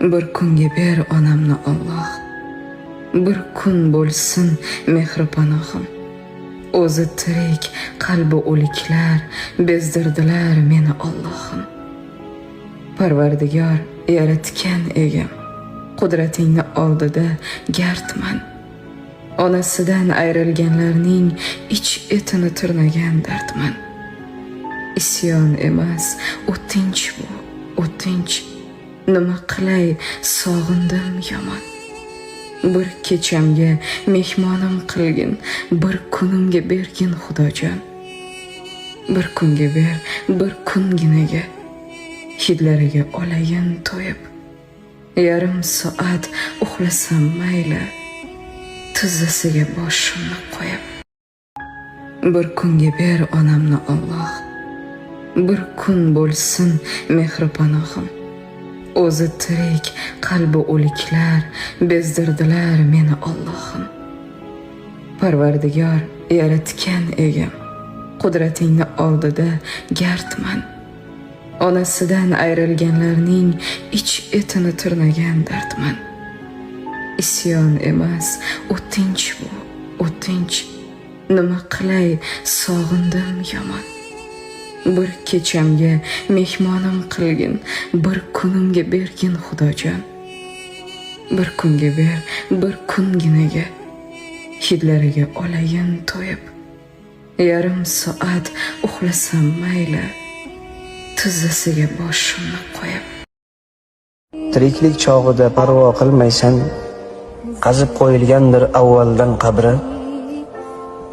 Bir kunga ber onamni Alloh, bir kun bo'lsin mehri panohim. O'zi tirik, qalbi o'liklar bezdirdilar meni Allohim. Parvardigor yaratgan egam, qudratingni oldida gardman. Onasidan ayrilganlarning ich etini tirnagan dardman. Isyon emas, o'tinch bu, o'tinch. Nima qilay, sog'indim yomon. Bir kechamga mehmonim qilgin, bir kunimga bergin Xudojon. Bir kunga ber, bir kunginaga, hidlariga olayin to'yib. Yarim soat uxlasam mayli, tizzasiga boshimni qo'yib. Bir kunga ber onamni Alloh, bir kun bo'lsin mehri panohim. O'zi tirik, qalbi o'liklar bezdirdilar meni Allohim. Parvardigor yaratgan egam, qudratingni oldida gardman. Onasidan ayrilganlarning ich etini tirnagan dardman. Isyon emas, o'tinch bu, o'tinch. Nima qilay, sog'indim yomon. Bir kechamga mehmonim qilgin, bir kunimga bergin Xudojon. Bir kunga ber, bir kunginaga, hidlariga olayin to'yib. Yarim soat uxlasam mayli, tizzasiga boshimni qo'yib. Tiriklik chog'ida parvo qilmaysan, qazib qo'yilgandir avvaldan qabri.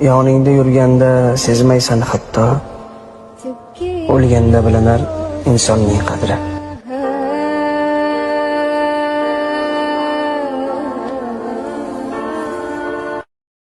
Yoningda yurganda sezmaysan hatto, o'lganda bilinar insonning qadri.